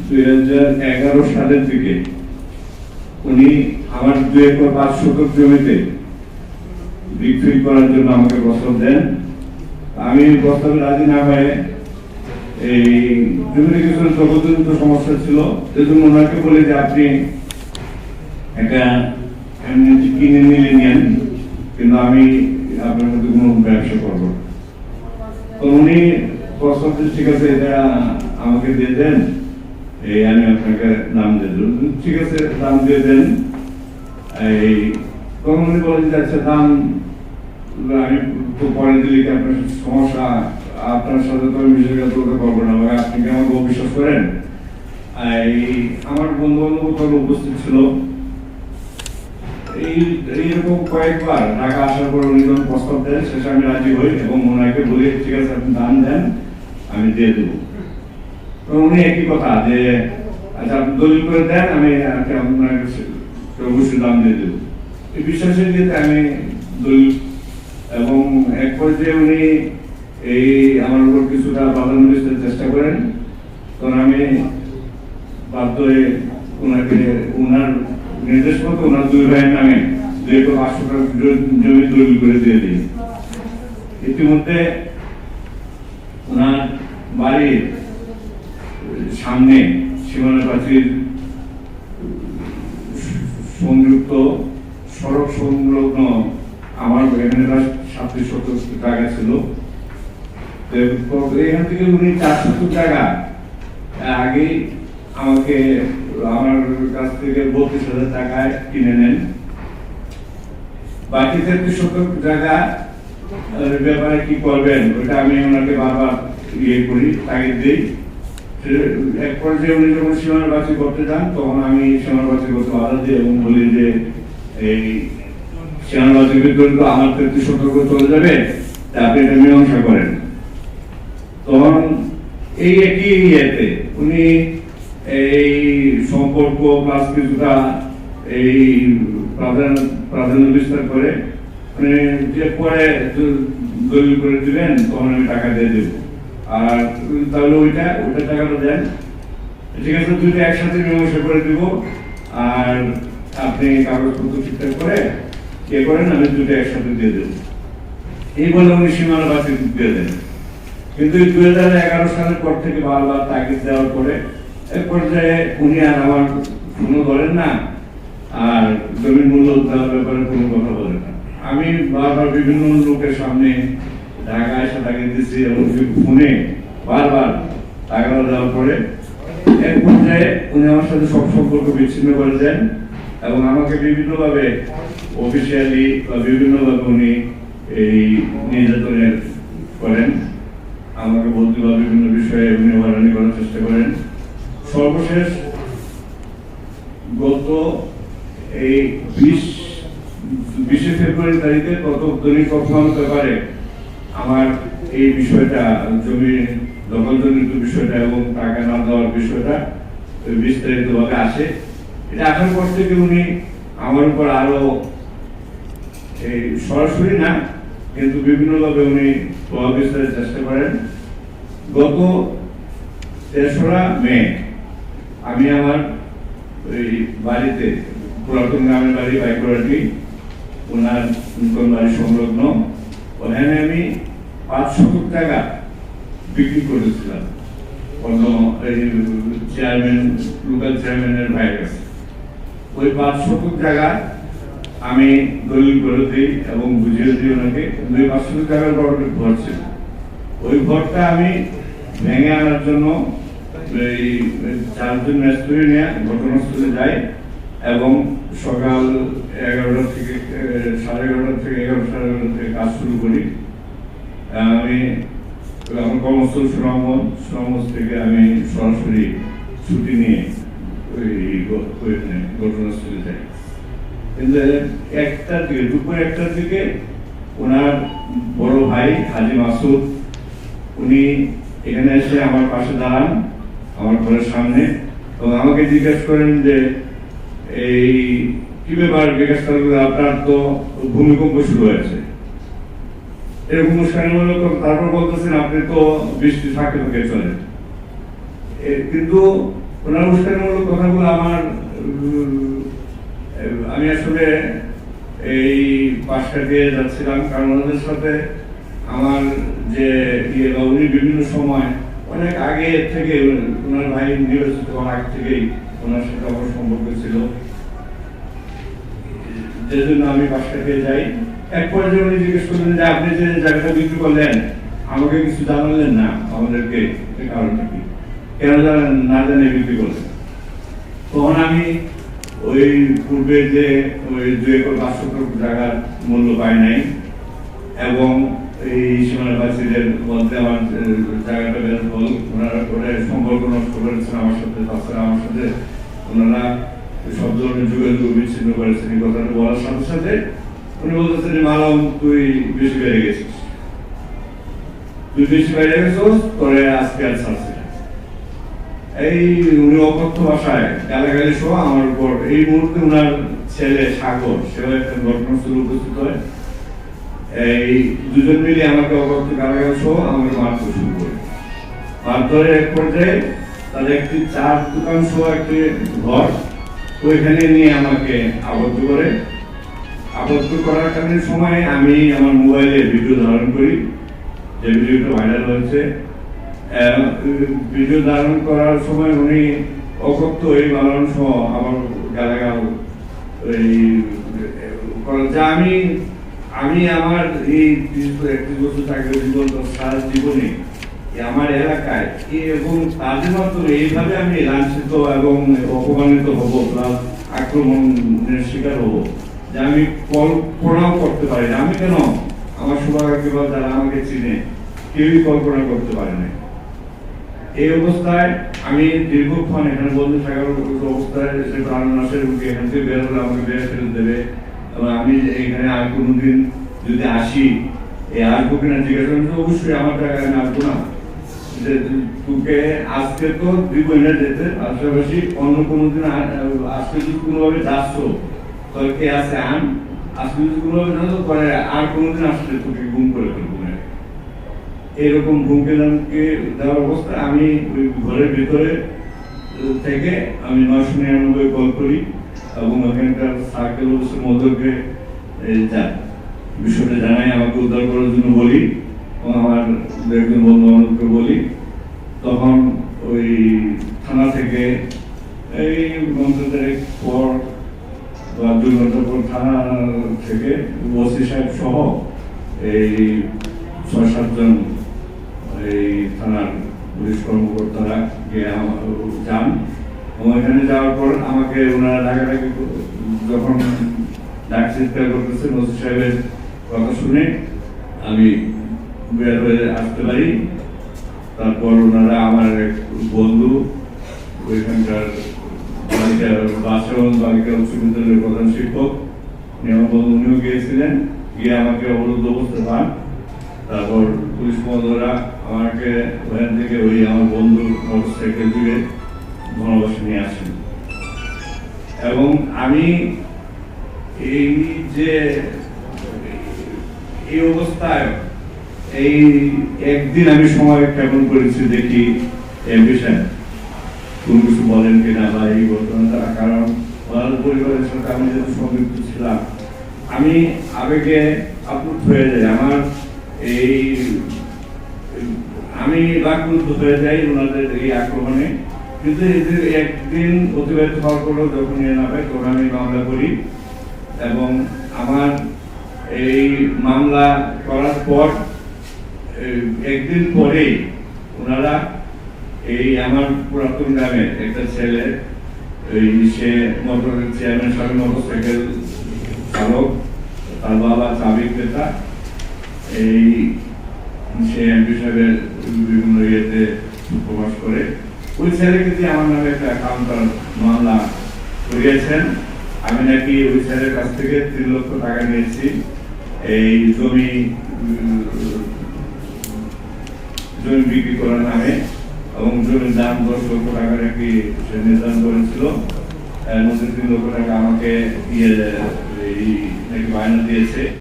2011 সালের দিকে উনি আমার 2 একর 5 শতক জমিতে বিক্রি করার জন্য আমাকে প্রস্তাব দেন। আমি প্রস্তাবে রাজি না হয়ে এই জমিতে কিছু জগজনিত সমস্যা ছিল, সেজন্য ওনাকে বলে যে আপনি একটা কিনে নিলে নেন, কিন্তু আমি আপনার সাথে কোনো ব্যবসা করবো। তো উনি প্রস্তাব ঠিক আছে, এটা আমাকে দিয়ে দেন, এই আমি আপনাকে নাম দিয়ে দেব। ঠিক আছে, দাম দিয়ে দেন। এই তখন উনি বলেন যে আচ্ছা দাম আমি তো পরে দিলে কি আপনার সমস্যা, আপনার সাথে তো আমি বিশ্বাসঘাতকতা করবো না, আপনি কি আমাকে অবিশ্বাস করেন? এই আমার বন্ধু বান্ধব তখন উপস্থিত ছিল। এইরকম কয়েকবার ঢাকা আসার পর উনি যখন প্রস্তাব দেন, শেষে আমি রাজি হই এবং ওনাকে বলি ঠিক আছে আপনি দাম দেন, আমি দিয়ে দেবো। তো উনি একই কথা যে আচ্ছা আপনি দলিল করে দেন, আমি আপনার অবশ্যই দাম দিয়ে দেবো। এই বিশ্বাসের ক্ষেত্রে আমি দলিল, এবং এক পর্যায়ে উনি এই আমার উপর কিছুটা বাধা নিতে চেষ্টা করেন, তখন আমি বাধ্য হয়ে ওনাকে ওনার নির্দেশ মতো ওনার 2 ভাইয়ের নামে 2 একর 5 শতক জমি দলিল করে দিয়ে দিই। ইতিমধ্যে ওনার বাড়ির সামনে সীমানা প্রাচীর সংযুক্ত সড়ক সংলগ্ন আমার এখানে 37 শতক জায়গা ছিল। এখান থেকে উনি 4 শতক জায়গা আগে আমাকে আমার কাছ থেকে 32,000 টাকায় কিনে নেন। বাকি 33 শতক জায়গা ব্যাপারে কি করবেন ওইটা আমি ওনাকে বারবার করি, তাগিদ দিই। এক পর্যায়ে উনি যখন সীমানা বাছাই করতে যান, তখন আমি সীমানা বাছাই করতে বাধা দিই এবং বলি যে এই সীমানা বাছাই বিরুদ্ধে আমার 33 শতক চলে যাবে, আপনি এটা মীমাংসা করেন। তখন এই একই ইয়েতে উনি এই সম্পর্ক প্লাস কিছুটা এই প্রাধান্য বিস্তার করে মানে যে পরে দলিল করে দিবেন, তখন আমি টাকা দিয়ে দেব, আর তাহলে ওইটা টাকাটা দেন, ঠিক আছে দুইটা একসাথে মীমাংসা করে দিব, আর আপনি কাগজপত্র ঠিকঠাক করে কে করেন, আমি দুইটা একসাথে দিয়ে দেব। এই বলে উনি সীমানা বাছাই দিয়ে দেন। কিন্তু 2011 সালের পর থেকে বারবার তাগিদ দেওয়ার পরে এক পর্যায়ে উনি আর আমার কোনো ধরেন না, আর জমির মূল্য দেওয়ার ব্যাপারে কোনো কথা বলেন না। আমি বারবার বিভিন্ন লোকের সামনে ঢাকা এসে তাগিদ দিচ্ছি এবং ফোনে বারবার টাকা দেওয়ার পরে এক পর্যায়ে উনি আমার সাথে সব সম্পর্ক বিচ্ছিন্ন করে দেন এবং আমাকে বিভিন্নভাবে অফিসিয়ালি বা বিভিন্নভাবে উনি এই নির্যাতনের করেন। আমাকে বলতে বা বিভিন্ন বিষয়ে উনি হয়রানি করার চেষ্টা করেন। সর্বশেষ গত এই 20 ফেব্রুয়ারি তারিখে দৈনিক প্রথম ব্যাপারে আমার এই বিষয়টা জমি দখলজনিত বিষয়টা এবং টাকা না দেওয়ার বিষয়টা বিস্তারিতভাবে আসে। এটা আসার পর থেকে উনি আমার উপর আরো এই সরাসরি না কিন্তু বিভিন্নভাবে উনি প্রভাব বিস্তারের চেষ্টা করেন। গত 3রা মে আমি আমার ওই বাড়িতে পুরাতন গ্রামের বাড়ি বাইকরাটি ওনার নতুন বাড়ি সংলগ্ন, ওখানে আমি 5 শতক টাকা বিক্রি করেছিলাম অন্য চেয়ারম্যান, লোকাল চেয়ারম্যানের ভাইয়ের কাছে। ওই 5 শতক জায়গা আমি দলিল করে দিই এবং বুঝিয়ে দিই ওনাকে। 5 শতক জায়গার বড় ঘর ছিল, ওই ঘরটা আমি ভেঙে আনার জন্য এই 4 জন মিস্ত্রি নিয়ে ঘটনাস্থলে যাই এবং সকাল 11টা থেকে 11:30 থেকে 11:30 থেকে কাজ শুরু করি। আমি আমার কর্মস্থল সুনামগঞ্জ থেকে আমি সরাসরি ছুটি নিয়ে ওই ঘটনাস্থলে যাই। কিন্তু দুপুর 1টার দিকে ওনার বড় ভাই হাজি মাসুদ উনি এখানে এসে আমার পাশে দাঁড়ান আমার ঘরের সামনে এবং আমাকে জিজ্ঞেস করেন যে এই কি ব্যাপার, জিজ্ঞেস করেন আপনার তো ভূমিকম্প শুরু হয়েছে এরকম উস্কানিমূলক। তারপর বলতেছেন আপনি তো বৃষ্টি থাকে চলে, কিন্তু ওনার উস্কানিমূলক কথাগুলো আমি আসলে এই পাশটা দিয়ে যাচ্ছিলাম, কারণ ওনাদের সাথে আমার যে বা উনি বিভিন্ন সময় অনেক আগে থেকে ওনার ভাই নির্বাচিত হওয়ার আগে থেকেই ওনার সাথে আমার সম্পর্ক ছিল, যে জন্য আমি পাশটা দিয়ে যাই। এক পর্যায়ে উনি জিজ্ঞেস করলেন যে আপনি যে জায়গাটা বিক্রি করলেন আমাকে কিছু জানালেন না, আমাদেরকে কারণটা কি, কেন না জানে বিক্রি করলেন। তখন আমি ওই পূর্বে যে ওই 2 একর 5 শতক জায়গার মূল্য পাই নাই এবং এই সীমানাবাসীদের মধ্যে আমার জায়গাটা বের হল, ওনারা করে সম্পর্ক নষ্ট করেছেন আমার সাথে, তাছাড়া আমার সাথে ওনারা সব ধরনের যোগাযোগ বিচ্ছিন্ন করেছেন। এই কথাটা বলার সাথে সাথে উনি বলতেছেন যে মালম তুই বেশি বেড়ে গেছিস, তুই বেশি বেড়ে গেছিস, তোরে আজকে আর ছাড়ছে। এই উনি অকথ্য ভাষায় গালাগালি সহ আমার উপর, এই মুহূর্তে ওনার ছেলে সাগর সেও একটা ঘটনাস্থলে উপস্থিত হয়, এই দুজন মিলে আমাকে অকথ্য গালাগালি সহ আমাকে মারতে শুরু করে। মারধরে এক পর্যায়ে তাদের একটি চার দোকান সহ একটি ঘর ওইখানে নিয়ে আমাকে আবদ্ধ করে। আবদ্ধ করার কারণে সময় আমি আমার মোবাইলে ভিডিও ধারণ করি, যে ভিডিওটা ভাইরাল হয়েছে। ভিডিও ধারণ করার সময় উনি অকথ্য এই মালান সহ আমার গালাগাল যা আমি আমার এই 31 বছর চাকরি জীবন সারা জীবনে আমার এলাকায় এবং তাদের মাধ্যমে এইভাবে আমি লাঞ্ছিত এবং অপমানিত হব, প্লাস আক্রমণের শিকার হব, যে আমি কল্পনাও করতে পারি না। আমি কেন, আমার শুভাকাঙ্ক্ষী বা যারা আমাকে চিনে কেউই কল্পনা করতে পারে না। এই অবস্থায় আমি দীর্ঘক্ষণ এখানে বন্ধু থাকার অবস্থায় সে প্রাণনাশের রুগী এখান থেকে বের হলে আমাকে বের ফেরত দেবে এবং আমি এখানে আর কোনোদিন যদি আসি আসবো কিনা জিজ্ঞাসা করেন, অবশ্যই আমার টাকা আমি আসবো না, যে তোকে আজকে তো দিব এনে যেতে, পাশাপাশি অন্য কোনোদিন আজকে যদি কোনোভাবে যাচ্ছ তোর কে আছে আন, আজকে যদি কোনোভাবে যাচ্ছ পরে আর কোনোদিন আসলে তোকে গুম করে ফেলবো। এরকম হুমকি দেওয়ার অবস্থায় আমি ওই ঘরের ভিতরে থেকে আমি 999 কল করি এবং ওখানকার সার্কেল অফিসের মধ্যে যাই, বিষয়টা জানাই, আমাকে উদ্ধার করার জন্য বলি এবং আমার একজন বন্ধু বান্ধবকে বলি। তখন ওই থানা থেকে এই ঘন্টার পর বা 2 ঘন্টা পর থানা থেকে ওসি সাহেব সহ এই 6-7 জন এই থানার পুলিশ কর্মকর্তারা গিয়ে যান এবং এখানে যাওয়ার পর আমাকে ওনারা ডাকাডাকি যখন ডাক চিৎকার করতেছে, ওসি সাহেবের কথা শুনে আমি বের হয়ে আসতে পারি। তারপর ওনারা আমার এক বন্ধু ওইখানকার বালিকা বাসন বালিকা উচ্চ বিদ্যালয়ের প্রধান শিক্ষক উনিও গিয়েছিলেন, গিয়ে আমাকে অবরুদ্ধ অবস্থা পান। তারপর পুলিশ মহোদয়রা আমাকে ওখান থেকে ওই আমার বন্ধুর মোটরসাইকেল দিয়ে ঘনবাসে নিয়ে আসেন এবং আমি এই যে এই অবস্থায় এই একদিন আমি সময় ক্ষেপণ করেছি, দেখি এমপি সাহেব কোন কিছু বলেন কিনা বা এই ঘটনাটা, কারণ ওনার পরিবারের সাথে আমি যেহেতু সংযুক্ত ছিলাম, আমি আবেগে আপ্লুত হয়ে যাই। আমার এই আমি বাকরুদ্ধ হয়ে যাই ওনাদের এই আক্রমণে। কিন্তু এদের একদিন অতিবাহিত হওয়ার পরেও যখন না পাই তখন আমি মামলা করি এবং আমার এই মামলা করার পর একদিন পরেই ওনারা এই আমার পুরাতন গ্রামের একটা ছেলে, সে মোটর চেয়ারম্যান সাহেব মোটরসাইকেল চালক, তার বাবা চাবি ক্রেতা, এই সে এমপি সাহেবের বিভিন্ন ইয়েতে প্রকাশ করে ওই ছেলেকে দিয়ে আমার নামে একটা কাউন্টার মামলা করিয়েছেন। আমি নাকি ওই ছেলের কাছ থেকে 3 লক্ষ টাকা নিয়েছি এই জমি বিক্রি করার নামে এবং জমির দাম 10 লক্ষ টাকা নাকি সে নির্ধারণ করেছিল। এর মধ্যে 3 লক্ষ টাকা আমাকে নাকি বায়না দিয়েছে।